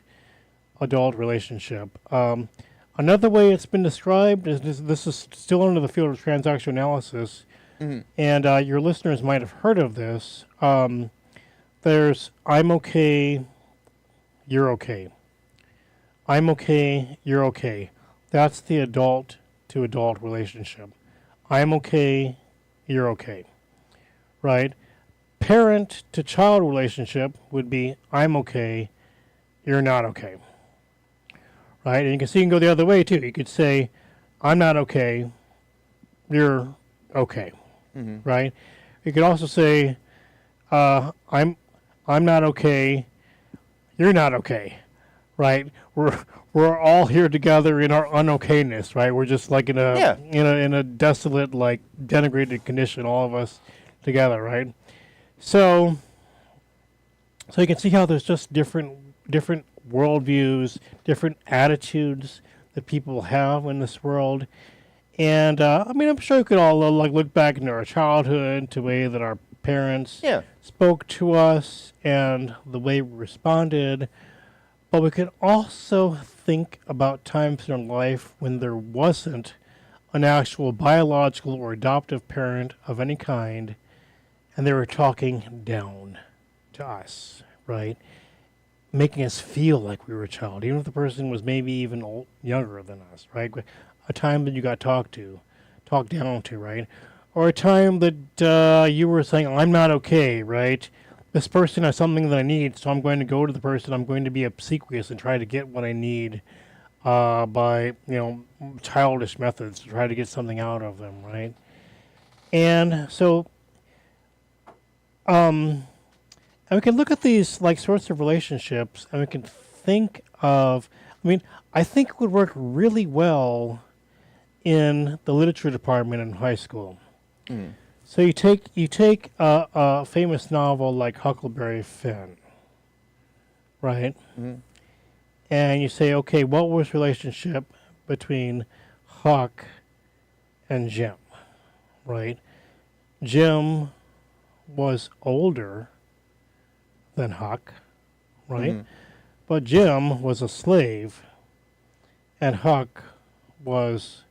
C: relationship. Another way it's been described is this is still under the field of transactional analysis, and your listeners might have heard of this. There's I'm okay, you're okay. I'm okay, you're okay. That's the adult to adult relationship. I'm okay, you're okay. Right? Parent to child relationship would be I'm okay, you're not okay. Right? And you can go the other way too. You could say I'm not okay, you're okay.
B: Mm-hmm.
C: Right? You could also say I'm not okay, you're not okay. Right? We're all here together in our unokayness, right? We're just like in a desolate, like denigrated condition, all of us together, right? So you can see how there's just different worldviews, different attitudes that people have in this world, and I'm sure we could all look back into our childhood, to the way that our parents
B: Yeah.
C: spoke to us and the way we responded, but we could also think about times in our life when there wasn't an actual biological or adoptive parent of any kind, and they were talking down to us, right? Making us feel like we were a child, even if the person was maybe even younger than us, right? A time that you got talked down to, right? Or a time that you were saying, I'm not okay, right? This person has something that I need, so I'm going to go to the person. I'm going to be obsequious and try to get what I need by, childish methods to try to get something out of them, right? And so, and we can look at these like sorts of relationships, and we can think of. I think it would work really well in the literature department in high school.
B: Mm.
C: So you take a famous novel like Huckleberry Finn, right?
B: Mm.
C: And you say, okay, what was the relationship between Huck and Jim, right? Jim was older than Huck, right?
B: Mhm.
C: But Jim was a slave, and Huck was,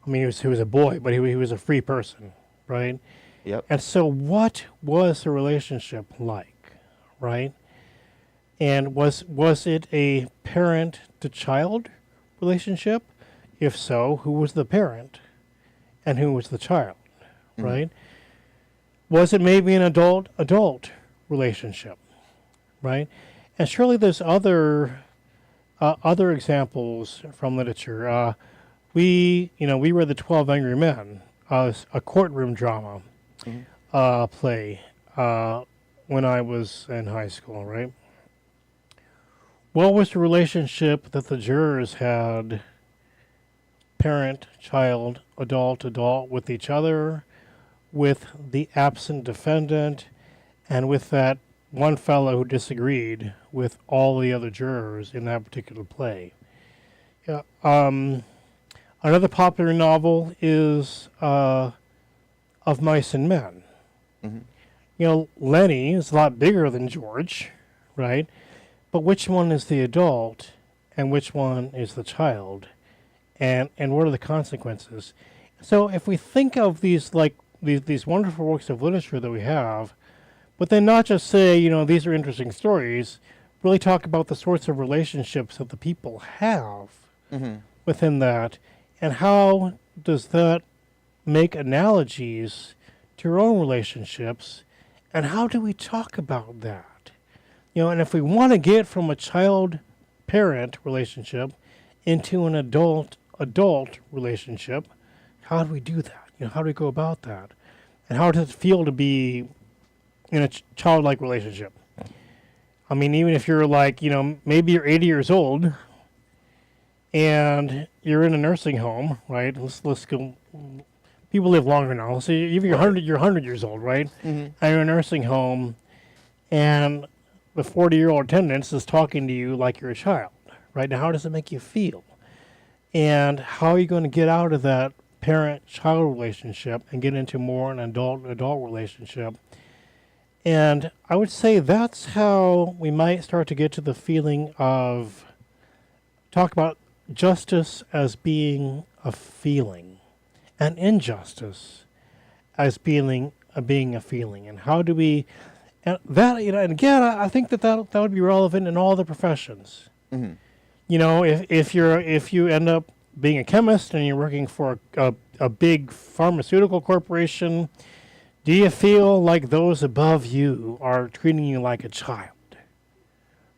C: he was a boy, but he was a free person, right?
B: Yep.
C: And so what was the relationship like, right? And was it a parent-to-child relationship? If so, who was the parent and who was the child,
B: Mhm.
C: right? Was it maybe an adult relationship, right? And surely there's other examples from literature. We read the 12 Angry Men, a courtroom drama
B: Mhm.
C: play when I was in high school, right? What was the relationship that the jurors had, parent, child, adult, with each other, with the absent defendant, and with that one fellow who disagreed with all the other jurors in that particular play? Yeah. Another popular novel is Of Mice and Men.
B: Mhm.
C: Lenny is a lot bigger than George, right? But which one is the adult and which one is the child? And what are the consequences? So if we think of these like these wonderful works of literature that we have, but then not just say, these are interesting stories, really talk about the sorts of relationships that the people have
B: Mhm.
C: within that, and how does that make analogies to your own relationships, and how do we talk about that? And if we want to get from a child-parent relationship into an adult relationship, how do we do that? How do we go about that? And how does it feel to be in a childlike relationship? Even if you're like, maybe you're 80 years old and you're in a nursing home, right? Let's go. People live longer now. Let's say even you're 100 years old, right?
B: Mhm.
C: And you're in a nursing home, and the 40-year-old attendant is talking to you like you're a child, right? Now, how does it make you feel? And how are you going to get out of that parent-child relationship and get into more an adult relationship? And I would say that's how we might start to get to the feeling of talk about justice as being a feeling and injustice as being a feeling. And how do we, and that, and again, I think that would be relevant in all the professions.
B: Mhm.
C: If you end up being a chemist and you're working for a big pharmaceutical corporation, do you feel like those above you are treating you like a child,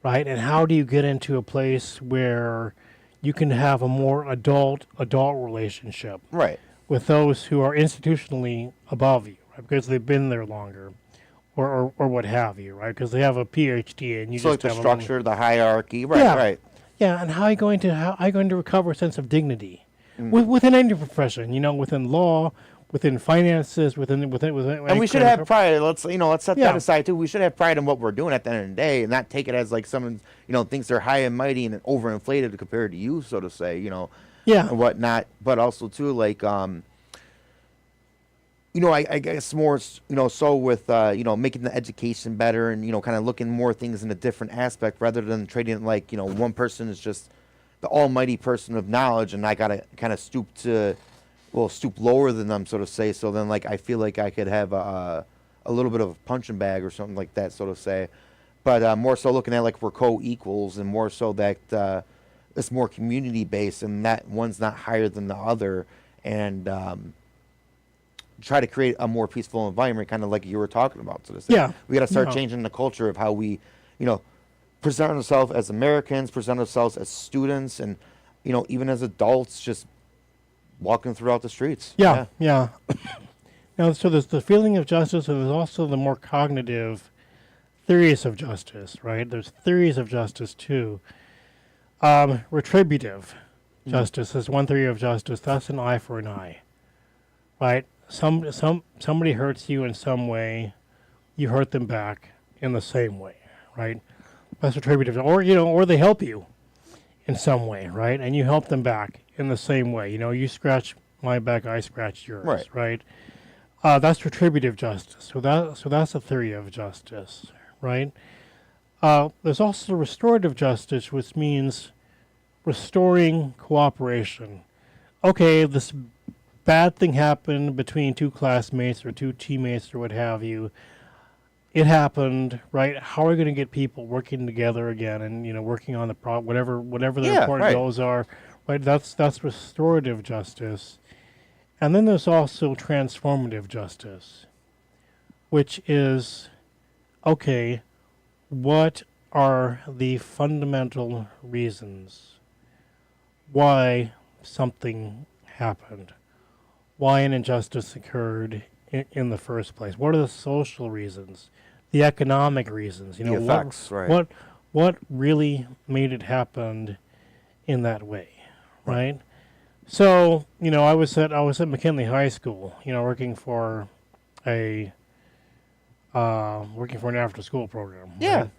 C: right? And how do you get into a place where you can have a more adult relationship
B: Right.
C: with those who are institutionally above you, right? Because they've been there longer, or what have you, right? Because they have a PhD and you
B: So like
C: just
B: the
C: have a little.
B: structure, the hierarchy. Right.
C: Yeah.
B: Right.
C: Yeah, and how are you going to recover a sense of dignity within any profession? Within law, within finances, within
B: And
C: any
B: we should
C: kind
B: have
C: of-
B: pride. Let's set
C: Yeah.
B: that aside too. We should have pride in what we're doing at the end of the day, and not take it as like someone thinks they're high and mighty and overinflated compared to you, so to say.
C: Yeah.
B: And whatnot. But also too, like I guess more, so with, making the education better and, kind of looking more things in a different aspect rather than trading it like, one person is just the almighty person of knowledge and I got to kind of stoop lower than them, so to say. So then, like, I feel like I could have a little bit of a punching bag or something like that, so to say. But more so looking at like we're co-equals and more so that it's more community-based and that one's not higher than the other. And try to create a more peaceful environment, kind of like you were talking about. So to say.
C: Yeah.
B: We got to start
C: No.
B: changing the culture of how we, present ourselves as Americans, present ourselves as students, and even as adults, just walking throughout the streets.
C: Yeah. Now, so there's the feeling of justice, and there's also the more cognitive theories of justice, right? There's theories of justice too. Retributive justice is one theory of justice. That's an eye for an eye, right? Somebody hurts you in some way, you hurt them back in the same way, right? That's retributive, or they help you in some way, right? And you help them back in the same way. You scratch my back, I scratch yours, right? That's retributive justice. So that's a theory of justice, right? There's also restorative justice, which means restoring cooperation. Okay, this bad thing happened between two classmates or two teammates or what have you. It happened, right? How are we going to get people working together again and working on the whatever their important goals are, right? That's restorative justice. And then there's also transformative justice, which is, okay, what are the fundamental reasons why something happened? Why an injustice occurred in the first place? What are the social reasons? The economic reasons?
B: The effects, right.
C: What really made it happen in that way, right? So, I was at McKinley High School, working for an after school program.
B: Yeah.
C: Right?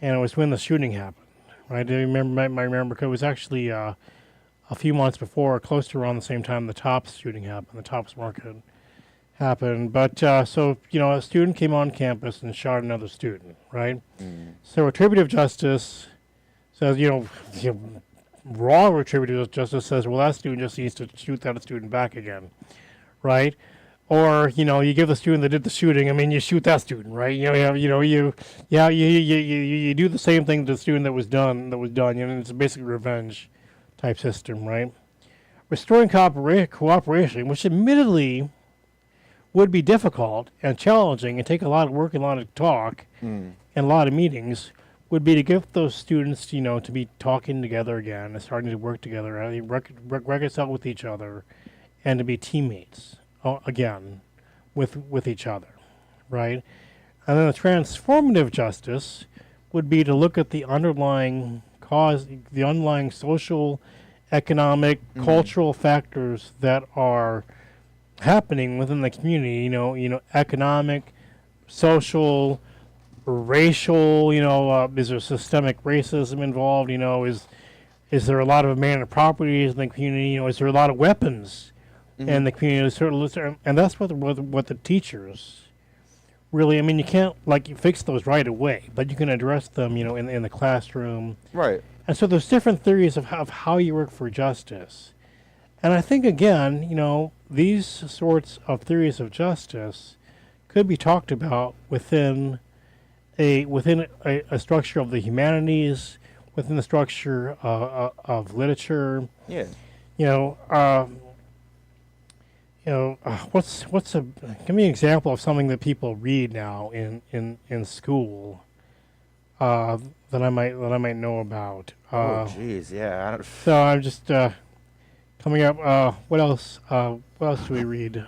C: And it was when the shooting happened, right? I remember 'cause it was actually a few months before, close to around the same time the Tops shooting happened, the Tops market happened. But so, a student came on campus and shot another student, right? So retributive justice says, raw retributive justice says, well, that student just needs to shoot that student back again, right? Or you give the student that did the shooting. I mean, you shoot that student, right? You do the same thing to the student that was done. It's basically revenge type system, right? Restoring cooperation, which admittedly would be difficult and challenging and take a lot of work and a lot of talk and a lot of meetings, would be to get those students, to be talking together again and starting to work together, reconcile with each other, and to be teammates again with each other, right? And then the transformative justice would be to look at the underlying cause, the underlying social, economic, cultural factors that are happening within the community. Economic, social, racial. Is there systemic racism involved? Is there a lot of abandoned properties in the community? Is there a lot of weapons in the community? And that's what the teachers really. I mean, you can't you fix those right away, but you can address them. In the classroom.
B: Right.
C: And so there's different theories of how you work for justice. And I think, again, these sorts of theories of justice could be talked about within a structure of the humanities, within the structure of literature.
B: Yeah.
C: Give me an example of something that people read now in school that I might know about.
B: Oh, jeez, yeah.
C: So I'm just coming up. What else? What else do we read?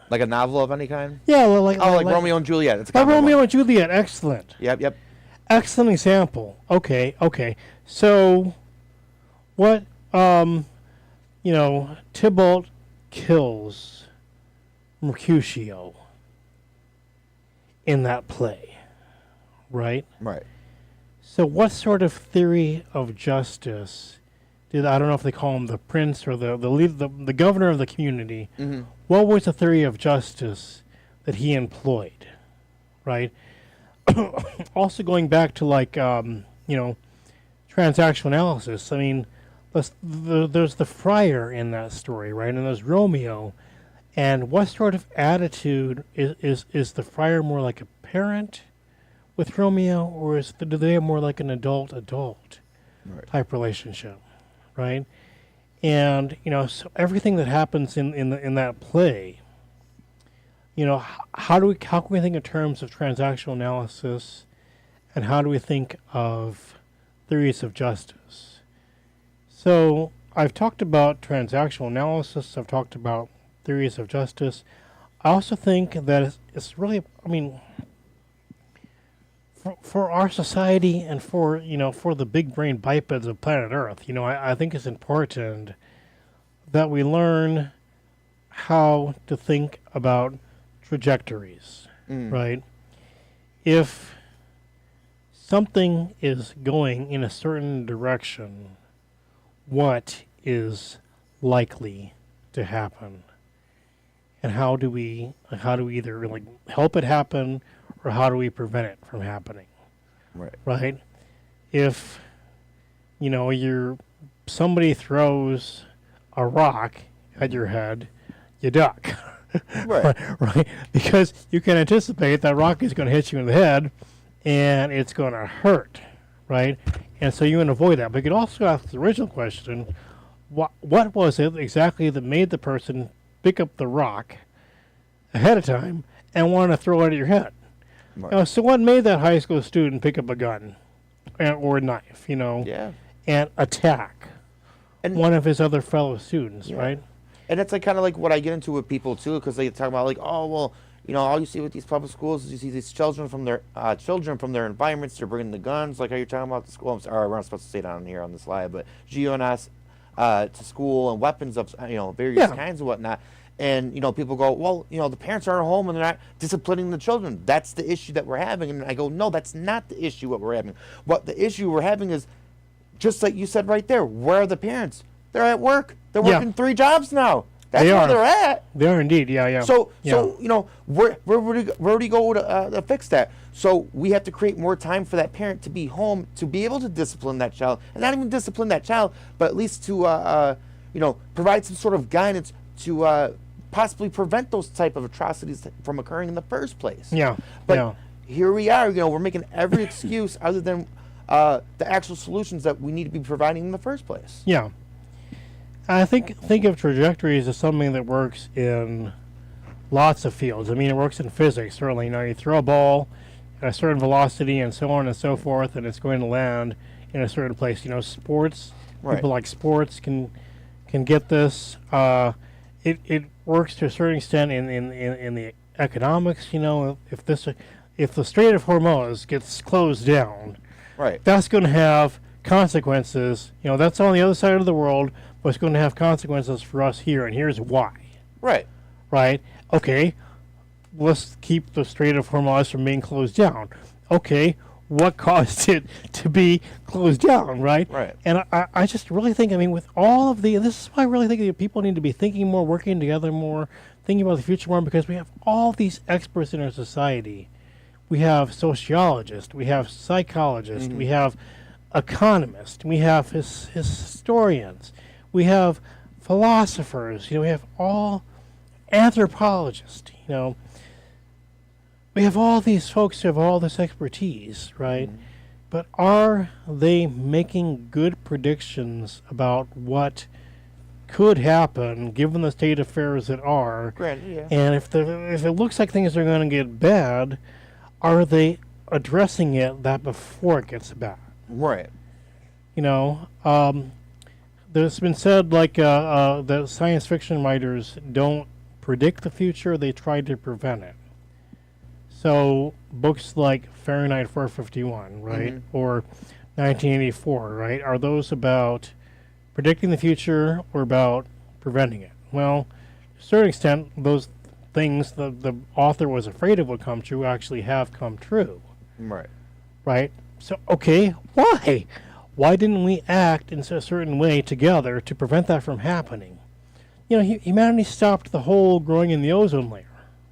B: Like a novel of any kind?
C: Yeah, well, like
B: Romeo and Juliet. It's
C: Romeo and Juliet. Excellent.
B: Yep.
C: Excellent example. Okay. So, what? Tybalt kills Mercutio in that play, right?
B: Right.
C: So what sort of theory of justice I don't know if they call him the prince or the lead, the governor of the community.
B: Mm-hmm.
C: What was the theory of justice that he employed, right? Also going back to like transactional analysis. I mean, there's the friar in that story, right? And there's Romeo, and what sort of attitude is the friar more like a parent with Romeo, or do they have more like an adult
B: Right.
C: type relationship, right? And so everything that happens in that play, how can we think in terms of transactional analysis, and how do we think of theories of justice? So I've talked about transactional analysis. I've talked about theories of justice. I also think that it's really, I mean, for our society and for the big brain bipeds of planet Earth, I think it's important that we learn how to think about trajectories, right? If something is going in a certain direction, what is likely to happen? And how do we either like help it happen, or how do we prevent it from happening?
B: Right.
C: Right? If somebody throws a rock at your head, you duck.
B: Right.
C: Right? Because you can anticipate that rock is going to hit you in the head and it's going to hurt, right? And so you want to avoid that. But you could also ask the original question, what was it exactly that made the person pick up the rock ahead of time and want to throw it at your head?
B: Right.
C: So what made that high school student pick up a gun or a knife,
B: Yeah.
C: and attack
B: And
C: one of his other fellow students,
B: Yeah.
C: right?
B: And it's like kind of like what I get into with people too, because they talk about like, oh well, all you see with these public schools is you see these children from their environments. They're bringing the guns, like how you're talking about the school. I'm sorry, we're not supposed to say down here on this live, but GONS to school and weapons of various kinds and whatnot. And people go, well, the parents aren't home and they're not disciplining the children. That's the issue that we're having. And I go, no, that's not the issue. What we're having. What the issue we're having is, just like you said right there. Where are the parents? They're at work. They're working 3 jobs now. That's where they're at.
C: They are indeed. Yeah.
B: So where do you go to fix that? So we have to create more time for that parent to be home, to be able to discipline that child, and not even discipline that child, but at least to provide some sort of guidance to possibly prevent those type of atrocities from occurring in the first place.
C: Yeah.
B: But here we are. We're making every excuse other than the actual solutions that we need to be providing in the first place.
C: Yeah. I think of trajectories as something that works in lots of fields. I mean, it works in physics, certainly. You throw a ball at a certain velocity and so on and so forth, and it's going to land in a certain place. Sports, people like sports can get this. It works to a certain extent in the economics. If the Strait of Hormuz gets closed down, that's going to have consequences. That's on the other side of the world, but it's going to have consequences for us here, and here's why. Right? Okay, let's keep the Strait of Hormuz from being closed down. Okay, what caused it to be closed down, right? And I just really think, with all of this is why I really think that people need to be thinking more, working together more, thinking about the future more, because we have all these experts in our society. We have sociologists, we have psychologists, we have economists, we have historians, we have philosophers, we have all anthropologists, we have all these folks who have all this expertise, right? But are they making good predictions about what could happen given the state of affairs that are?
B: Granted, yeah.
C: And if it looks like things are going to get bad, are they addressing it that before it gets bad?
B: Right.
C: There's been said that science fiction writers don't predict the future, they try to prevent it. So books like Fahrenheit 451, right, or 1984, right, are those about predicting the future or about preventing it? Well, to a certain extent, those things the author was afraid of would come true actually have come true.
B: Right.
C: Right? So, okay, why? why didn't we act in a certain way together to prevent that from happening? You know, humanity stopped the hole growing in the ozone layer,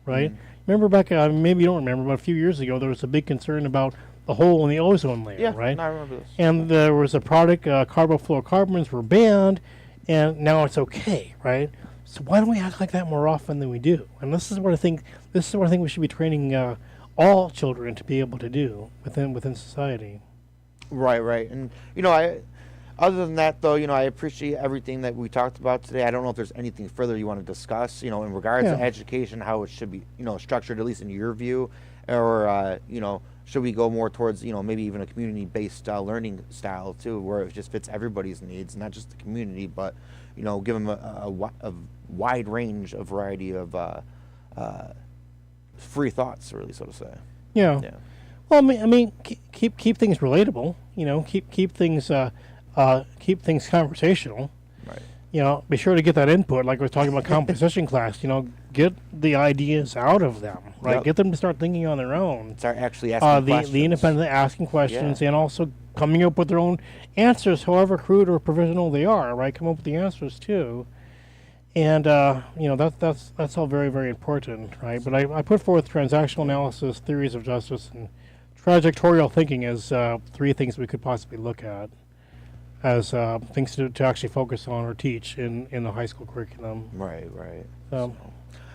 C: right? Remember back, maybe you don't remember, but a few years ago there was a big concern about the hole in the ozone layer,
B: Yeah,
C: right?
B: no, I remember this.
C: And there was a product, carbofluorocarbons were banned, and now it's okay, right? So why don't we act like that more often than we do? And this is what I think. This is what I think we should be training all children to be able to do within society.
B: Right. And other than that though, I appreciate everything that we talked about today. I don't know if there's anything further you want to discuss, in regards to
C: Yeah.
B: education, how it should be, structured, at least in your view, or should we go more towards, maybe even a community-based learning style too, where it just fits everybody's needs, not just the community, but give them a wide range, a variety of free thoughts, really, so to say.
C: Yeah.
B: Yeah.
C: Well, I mean, keep things relatable. Keep things conversational.
B: Right.
C: Be sure to get that input, like we was talking about composition class. Get the ideas out of them, right?
B: Yep.
C: Get them to start thinking on their own.
B: Start actually asking questions.
C: The independent asking questions,
B: Yeah.
C: and also coming up with their own answers, however crude or provisional they are, right? Come up with the answers too. And that's all very, very important, right? But I put forth transactional analysis, theories of justice, and trajectorial thinking as 3 things we could possibly look at as things to actually focus on or teach in the high school curriculum.
B: Right.
C: So,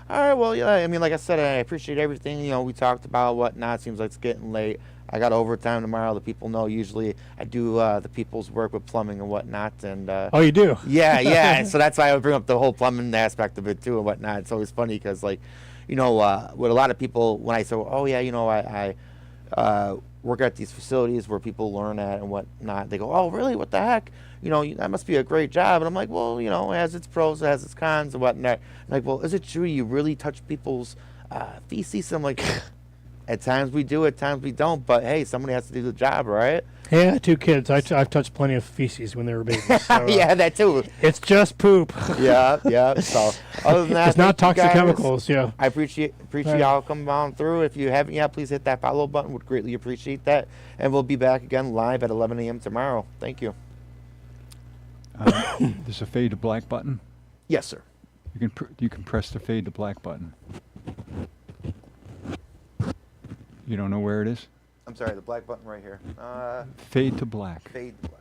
B: All right, well, yeah, I mean, like I said, I appreciate everything, we talked about, whatnot. Seems like it's getting late. I got overtime tomorrow. The people know usually I do the people's work with plumbing and whatnot. And
C: oh, you do?
B: yeah. So that's why I would bring up the whole plumbing aspect of it, too, and whatnot. It's always funny because, like, with a lot of people, when I say, oh, yeah, I work at these facilities where people learn at and whatnot, they go, oh, really? What the heck? That must be a great job. And I'm like, well, it has its pros, it has its cons and whatnot. I'm like, well, is it true you really touch people's feces? And I'm like, at times we do, at times we don't. But, hey, somebody has to do the job, right?
C: Hey, I had 2 kids. I've touched plenty of feces when they were babies. So,
B: Yeah, that too.
C: It's just poop.
B: Yeah. So, other than that,
C: It's not
B: thank you
C: toxic
B: guys.
C: chemicals, yeah.
B: I appreciate
C: Right.
B: y'all coming on through. If you haven't yet, please hit that follow button. Would greatly appreciate that. And we'll be back again live at 11 a.m. tomorrow. Thank you.
A: There's a fade to black button.
B: Yes, sir.
A: You can press the fade to black button. You don't know where it is?
B: I'm sorry, the black button right here.
A: Fade to black.
B: Fade black.